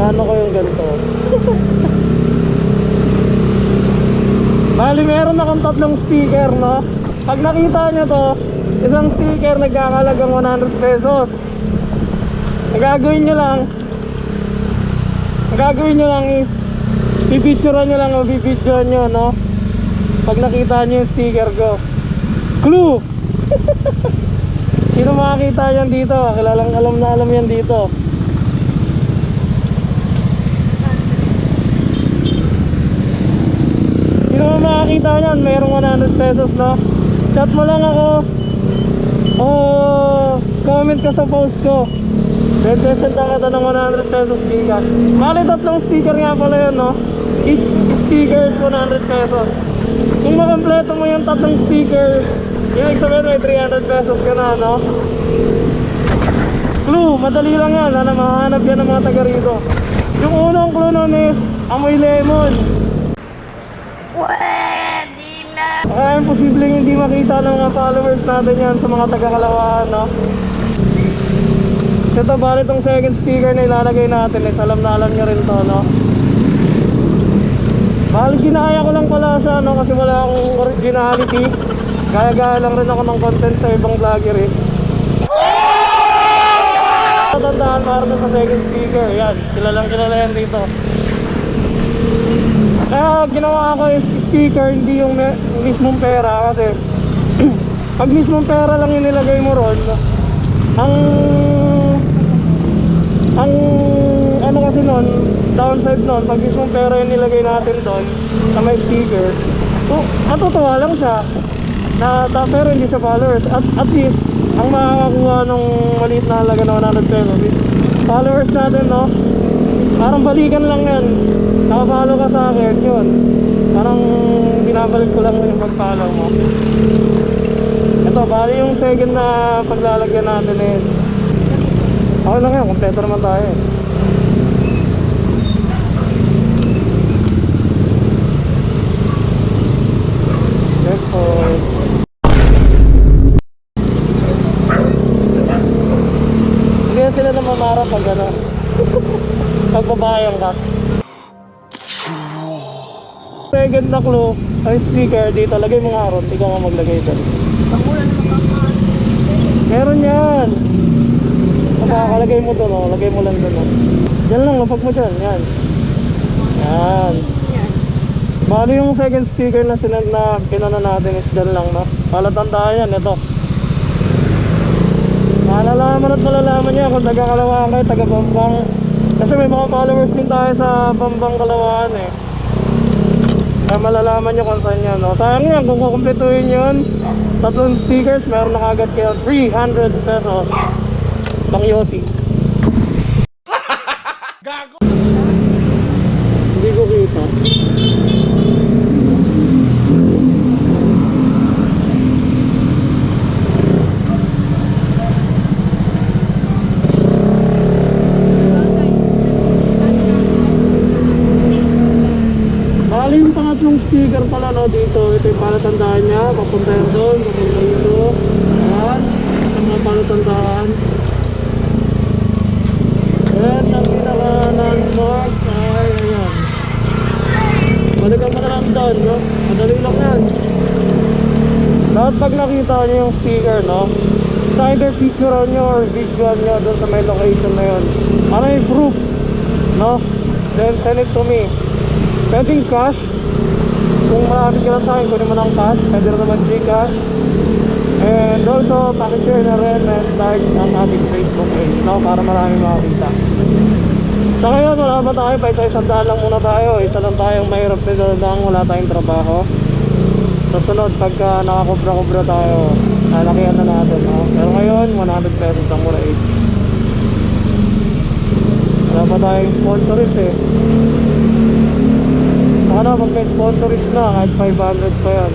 Inaano ko yung ganito. Bali meron akong tatlong sticker, no? Pag nakita nyo to, isang sticker nagkakalagang 100 pesos. Ang gagawin nyo lang is pipicturean nyo lang o bibidyoan nyo, no? Pag nakita nyo yung sticker ko. Clue! Sino makakita yan dito? Kilalang alam na alam yan dito. Sino makakita yan? Mayroong 100 pesos, no? Chat mo lang ako o comment ka sa post ko. Then sesenda kita ng 100 pesos Gcash. Bali tatlong sticker nga pala yun, no? Each sticker is 100 pesos. Kung makompleto mo yung tatlong sticker, yung sabihin may 300 pesos ka na, no? Clue, madali lang yan. Mahanap yan ng mga taga rito. Yung unang clue nun is amoy lemon. Pwede na. Kaya imposibleng hindi makita ng mga followers natin yan sa mga taga Kalawaan, no? Ito bali itong second sticker na ilalagay natin is alam na alam nyo rin to, no? Bali ginaya ko lang pala siya, no? Kasi wala akong originality. Gaya-gaya lang rin ako ng content sa ibang vlogger eh. Tandaan para sa second sticker. Yan, kilala yan dito. Kaya ginawa ko is sticker, hindi yung mismong pera. Kasi pag mismong pera lang yung nilagay mo ron, ang ano kasi nun, downside nun, pag mismong pera yung nilagay natin doon sa may sticker, matutuwa lang siya pero hindi siya followers. At least ang makakakuha ng maliit na halaga na 100 pesos is followers natin, no? Parang balikan lang yan. Nakafollow ka sa akin, yun. Parang binabalik ko lang yung pag-follow mo. Ito, bali yung second na paglalagyan natin is okay lang yan, kompleto naman tayo eh. Effort. Hindi na sila namamarap pag ano pag babae ang kas. Second na clue ay sticker dito, lagay mo nga ron, ikaw nga maglagay doon. Meron yan. Kalagay mo doon, oh. Lagay mo lang doon, oh. Diyan lang, lapag mo dyan, yan. Yan. Bali yung second sticker na pinana natin is dyan lang, no? Palatandaan yan, ito. Malalaman at malalaman niya kung taga Kalawaan kayo, taga Bambang. Kasi may mga followers din tayo sa Bambang Kalawaan eh. Kaya malalaman nyo kung saan yan, no? Sayang yan, kung kukumpletuhin yun, tatlong stickers, meron na kagad kayo 300 pesos pang Yossi. Gago! Hindi ko kita. Bali yung pangatlong sticker pala, no, dito. Ito yung palatandaan niya. Papunta yun doon, papunta dito. Ayan. Ito mga palatandaan. Ayan, ang pinaka-landmark ay ayan. Balikan mo na lang doon, no? Madali lang yan. Dapat pag nakita nyo yung sticker, no? Sa either picturean nyo or videoan nyo doon sa may location na yun. Ano yung proof, no? Then send it to me. Pwedeng cash. Kung marami ka lang sa akin, kunin mo ng cash. Pwede rin naman Gcash. And also, pakishare na rin and like ang ating Facebook page, no? Para marami makakita. So ngayon, wala ba tayo? Pa isa-isang daan lang muna tayo. Isa lang tayong mahirap nito lang, wala tayong trabaho. So sunod, pagka nakakubra-kubra tayo, lalakihan na natin, no? Pero ngayon, 100 pesos ang mura each. Wala pa tayong sponsorist eh. Sana pag may sponsorist na, kahit 500 pa yan.